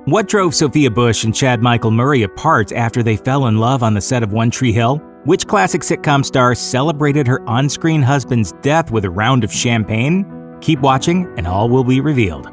What drove Sophia Bush and Chad Michael Murray apart after they fell in love on the set of One Tree Hill? Which classic sitcom star celebrated her on-screen husband's death with a round of champagne? Keep watching and all will be revealed.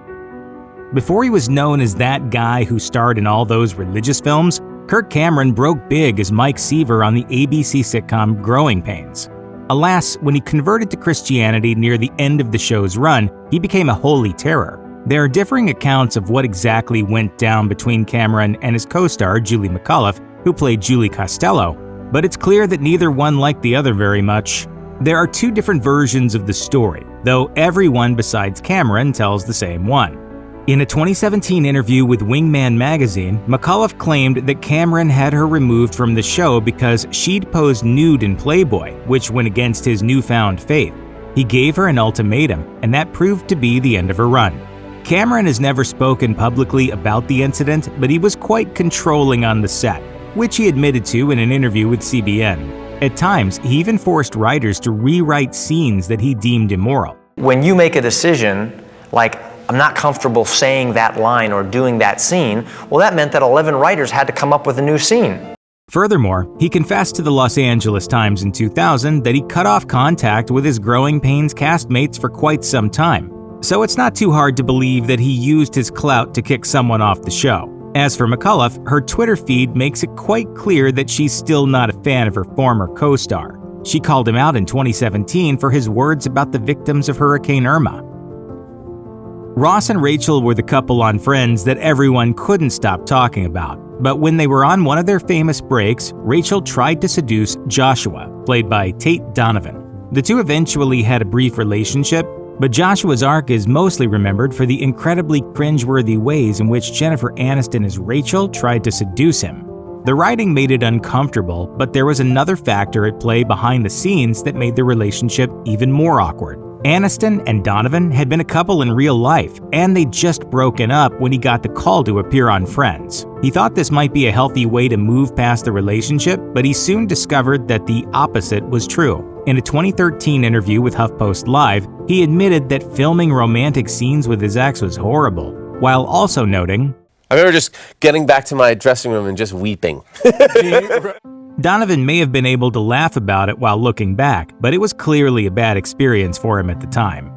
Before he was known as that guy who starred in all those religious films, Kirk Cameron broke big as Mike Seaver on the ABC sitcom Growing Pains. Alas, when he converted to Christianity near the end of the show's run, he became a holy terror. There are differing accounts of what exactly went down between Cameron and his co-star Julie McCullough, who played Julie Costello, but it's clear that neither one liked the other very much. There are two different versions of the story, though everyone besides Cameron tells the same one. In a 2017 interview with Wingman magazine, McCullough claimed that Cameron had her removed from the show because she'd posed nude in Playboy, which went against his newfound faith. He gave her an ultimatum, and that proved to be the end of her run. Cameron has never spoken publicly about the incident, but he was quite controlling on the set, which he admitted to in an interview with CBN. At times, he even forced writers to rewrite scenes that he deemed immoral. When you make a decision, like, I'm not comfortable saying that line or doing that scene, well, that meant that 11 writers had to come up with a new scene. Furthermore, he confessed to the Los Angeles Times in 2000 that he cut off contact with his Growing Pains castmates for quite some time. So it's not too hard to believe that he used his clout to kick someone off the show. As for McCullough, her Twitter feed makes it quite clear that she's still not a fan of her former co-star. She called him out in 2017 for his words about the victims of Hurricane Irma. Ross and Rachel were the couple on Friends that everyone couldn't stop talking about. But when they were on one of their famous breaks, Rachel tried to seduce Joshua, played by Tate Donovan. The two eventually had a brief relationship, but Joshua's arc is mostly remembered for the incredibly cringeworthy ways in which Jennifer Aniston as Rachel tried to seduce him. The writing made it uncomfortable, but there was another factor at play behind the scenes that made the relationship even more awkward. Aniston and Donovan had been a couple in real life, and they'd just broken up when he got the call to appear on Friends. He thought this might be a healthy way to move past the relationship, but he soon discovered that the opposite was true. In a 2013 interview with HuffPost Live, he admitted that filming romantic scenes with his ex was horrible, while also noting, I remember just getting back to my dressing room and just weeping. Donovan may have been able to laugh about it while looking back, but it was clearly a bad experience for him at the time.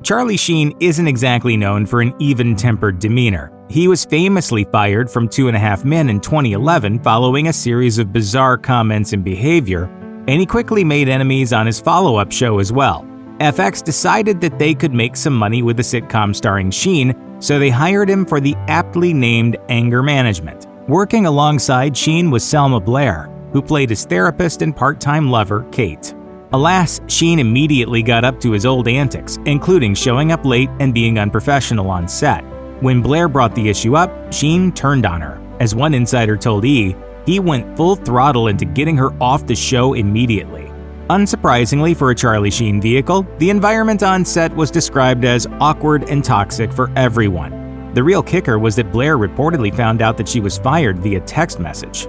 Charlie Sheen isn't exactly known for an even-tempered demeanor. He was famously fired from 2.5 Men in 2011 following a series of bizarre comments and behavior, and he quickly made enemies on his follow-up show as well. FX decided that they could make some money with the sitcom starring Sheen, so they hired him for the aptly named anger management. Working alongside Sheen was Selma Blair, who played his therapist and part-time lover, Kate. Alas, Sheen immediately got up to his old antics, including showing up late and being unprofessional on set. When Blair brought the issue up, Sheen turned on her. As one insider told E!, he went full throttle into getting her off the show immediately. Unsurprisingly for a Charlie Sheen vehicle, the environment on set was described as awkward and toxic for everyone. The real kicker was that Blair reportedly found out that she was fired via text message.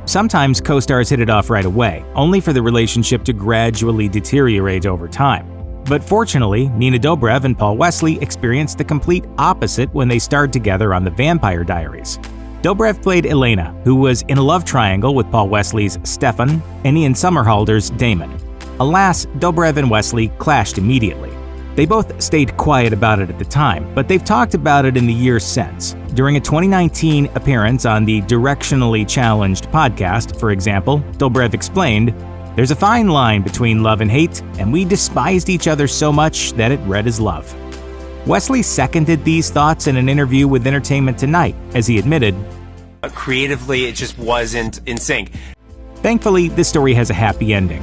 Sometimes co-stars hit it off right away, only for the relationship to gradually deteriorate over time. But fortunately, Nina Dobrev and Paul Wesley experienced the complete opposite when they starred together on The Vampire Diaries. Dobrev played Elena, who was in a love triangle with Paul Wesley's Stefan and Ian Somerhalder's Damon. Alas, Dobrev and Wesley clashed immediately. They both stayed quiet about it at the time, but they've talked about it in the years since. During a 2019 appearance on the Directionally Challenged podcast, for example, Dobrev explained, "There's a fine line between love and hate, and we despised each other so much that it read as love." Wesley seconded these thoughts in an interview with Entertainment Tonight, as he admitted, "Creatively, it just wasn't in sync." Thankfully, this story has a happy ending.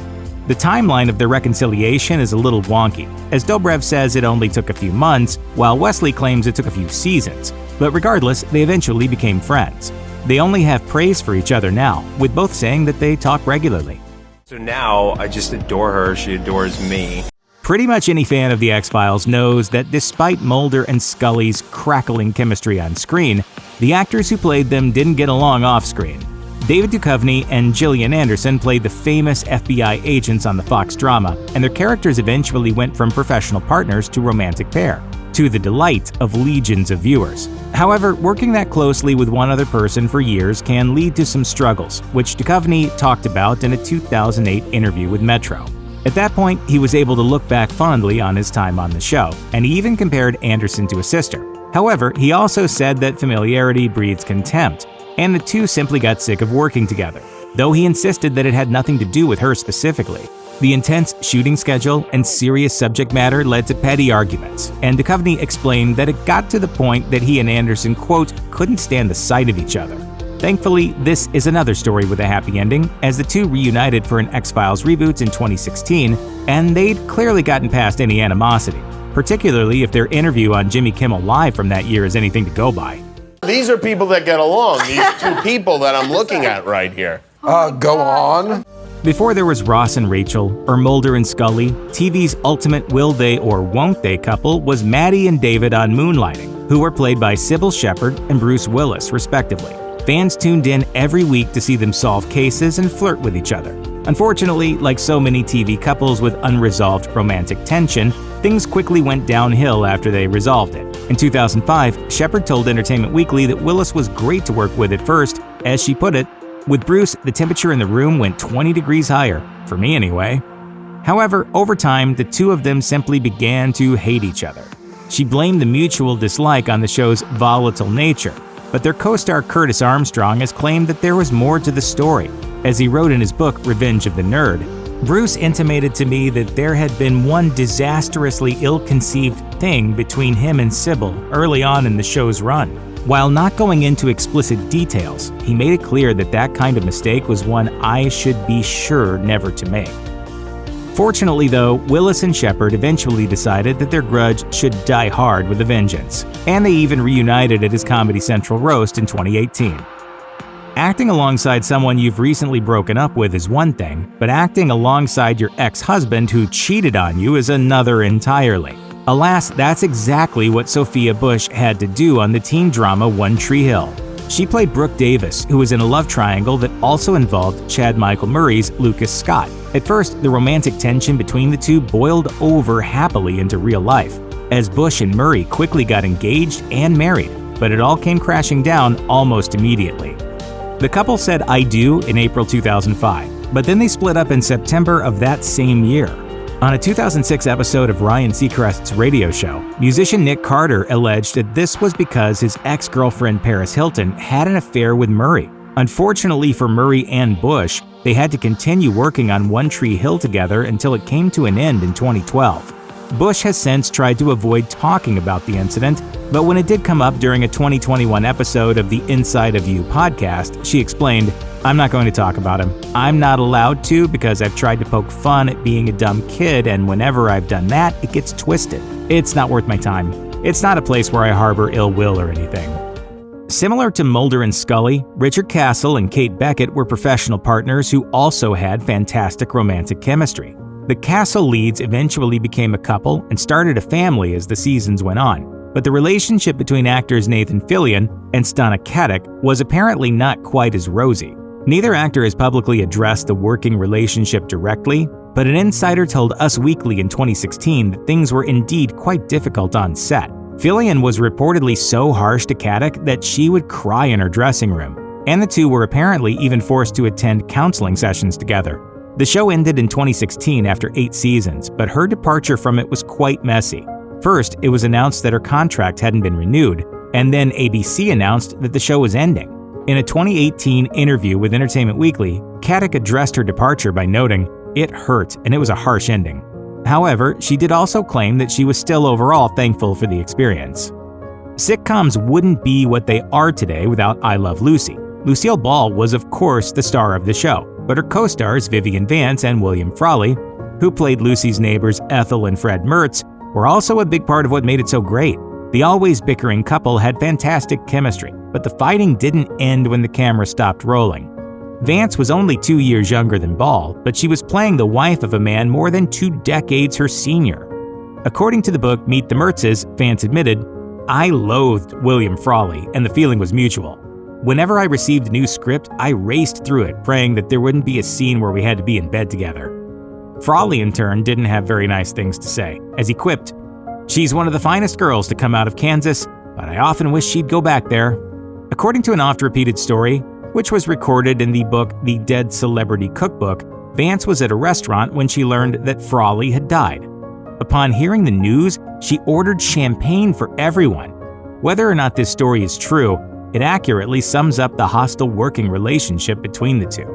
The timeline of their reconciliation is a little wonky, as Dobrev says it only took a few months, while Wesley claims it took a few seasons. But regardless, they eventually became friends. They only have praise for each other now, with both saying that they talk regularly. So now I just adore her, she adores me. Pretty much any fan of The X-Files knows that despite Mulder and Scully's crackling chemistry on screen, the actors who played them didn't get along off-screen. David Duchovny and Gillian Anderson played the famous FBI agents on the Fox drama, and their characters eventually went from professional partners to romantic pair. to the delight of legions of viewers. However, working that closely with one other person for years can lead to some struggles, which Duchovny talked about in a 2008 interview with Metro. At that point, he was able to look back fondly on his time on the show, and he even compared Anderson to a sister. However, he also said that familiarity breeds contempt, and the two simply got sick of working together, though he insisted that it had nothing to do with her specifically. The intense shooting schedule and serious subject matter led to petty arguments, and Duchovny explained that it got to the point that he and Anderson, quote, couldn't stand the sight of each other. Thankfully, this is another story with a happy ending, as the two reunited for an X-Files reboot in 2016, and they'd clearly gotten past any animosity, particularly if their interview on Jimmy Kimmel Live from that year is anything to go by. These are people that get along, these two people that I'm looking at right here. Go on. Before there was Ross and Rachel, or Mulder and Scully, TV's ultimate will they or won't they couple was Maddie and David on Moonlighting, who were played by Cybill Shepherd and Bruce Willis, respectively. Fans tuned in every week to see them solve cases and flirt with each other. Unfortunately, like so many TV couples with unresolved romantic tension, things quickly went downhill after they resolved it. In 2005, Shepherd told Entertainment Weekly that Willis was great to work with at first. As she put it, with Bruce, the temperature in the room went 20 degrees higher, for me anyway. However, over time, the two of them simply began to hate each other. She blamed the mutual dislike on the show's volatile nature, but their co-star Curtis Armstrong has claimed that there was more to the story. As he wrote in his book, Revenge of the Nerd, Bruce intimated to me that there had been one disastrously ill-conceived thing between him and Cybill early on in the show's run. While not going into explicit details, he made it clear that that kind of mistake was one I should be sure never to make. Fortunately though, Willis and Shepherd eventually decided that their grudge should die hard with a vengeance, and they even reunited at his Comedy Central roast in 2018. Acting alongside someone you've recently broken up with is one thing, but acting alongside your ex-husband who cheated on you is another entirely. Alas, that's exactly what Sophia Bush had to do on the teen drama One Tree Hill. She played Brooke Davis, who was in a love triangle that also involved Chad Michael Murray's Lucas Scott. At first, the romantic tension between the two boiled over happily into real life, as Bush and Murray quickly got engaged and married, but it all came crashing down almost immediately. The couple said "I do" in April 2005, but then they split up in September of that same year. On a 2006 episode of Ryan Seacrest's radio show, musician Nick Carter alleged that this was because his ex-girlfriend Paris Hilton had an affair with Murray. Unfortunately for Murray and Bush, they had to continue working on One Tree Hill together until it came to an end in 2012. Bush has since tried to avoid talking about the incident, but when it did come up during a 2021 episode of the Inside of You podcast, she explained, "I'm not going to talk about him. I'm not allowed to because I've tried to poke fun at being a dumb kid, and whenever I've done that, it gets twisted. It's not worth my time. It's not a place where I harbor ill will or anything." Similar to Mulder and Scully, Richard Castle and Kate Beckett were professional partners who also had fantastic romantic chemistry. The Castle leads eventually became a couple and started a family as the seasons went on, but the relationship between actors Nathan Fillion and Stana Katic was apparently not quite as rosy. Neither actor has publicly addressed the working relationship directly, but an insider told Us Weekly in 2016 that things were indeed quite difficult on set. Fillion was reportedly so harsh to Katic that she would cry in her dressing room, and the two were apparently even forced to attend counseling sessions together. The show ended in 2016 after 8 seasons, but her departure from it was quite messy. First, it was announced that her contract hadn't been renewed, and then ABC announced that the show was ending. In a 2018 interview with Entertainment Weekly, Katic addressed her departure by noting, "It hurt, and it was a harsh ending." However, she did also claim that she was still overall thankful for the experience. Sitcoms wouldn't be what they are today without I Love Lucy. Lucille Ball was of course the star of the show, but her co-stars Vivian Vance and William Frawley, who played Lucy's neighbors Ethel and Fred Mertz, were also a big part of what made it so great. The always bickering couple had fantastic chemistry, but the fighting didn't end when the camera stopped rolling. Vance was only 2 years younger than Ball, but she was playing the wife of a man more than 2 decades her senior. According to the book Meet the Mertzes, Vance admitted, "I loathed William Frawley, and the feeling was mutual. Whenever I received a new script, I raced through it, praying that there wouldn't be a scene where we had to be in bed together." Frawley, in turn, didn't have very nice things to say, as he quipped, "She's one of the finest girls to come out of Kansas, but I often wish she'd go back there." According to an oft-repeated story, which was recorded in the book The Dead Celebrity Cookbook, Vance was at a restaurant when she learned that Frawley had died. Upon hearing the news, she ordered champagne for everyone. Whether or not this story is true, it accurately sums up the hostile working relationship between the two.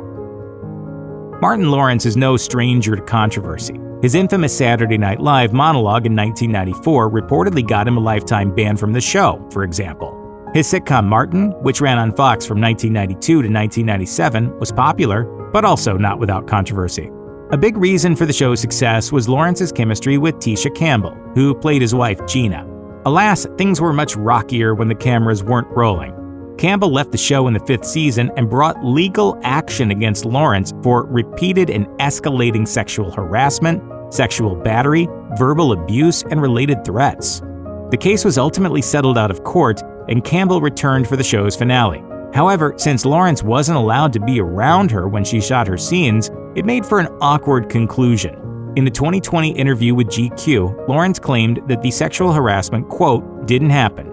Martin Lawrence is no stranger to controversy. His infamous Saturday Night Live monologue in 1994 reportedly got him a lifetime ban from the show, for example. His sitcom Martin, which ran on Fox from 1992 to 1997, was popular, but also not without controversy. A big reason for the show's success was Lawrence's chemistry with Tisha Campbell, who played his wife Gina. Alas, things were much rockier when the cameras weren't rolling. Campbell left the show in the 5th season and brought legal action against Lawrence for repeated and escalating sexual harassment, sexual battery, verbal abuse, and related threats. The case was ultimately settled out of court, and Campbell returned for the show's finale. However, since Lawrence wasn't allowed to be around her when she shot her scenes, it made for an awkward conclusion. In a 2020 interview with GQ, Lawrence claimed that the sexual harassment, quote, didn't happen.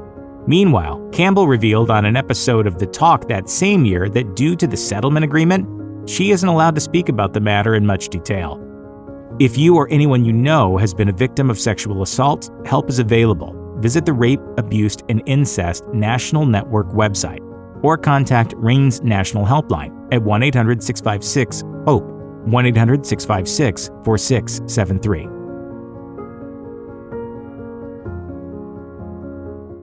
Meanwhile, Campbell revealed on an episode of The Talk that same year that due to the settlement agreement, she isn't allowed to speak about the matter in much detail. If you or anyone you know has been a victim of sexual assault, help is available. Visit the Rape, Abuse, and Incest National Network website or contact RAIN's National Helpline at 1-800-656-HOPE, 1-800-656-4673.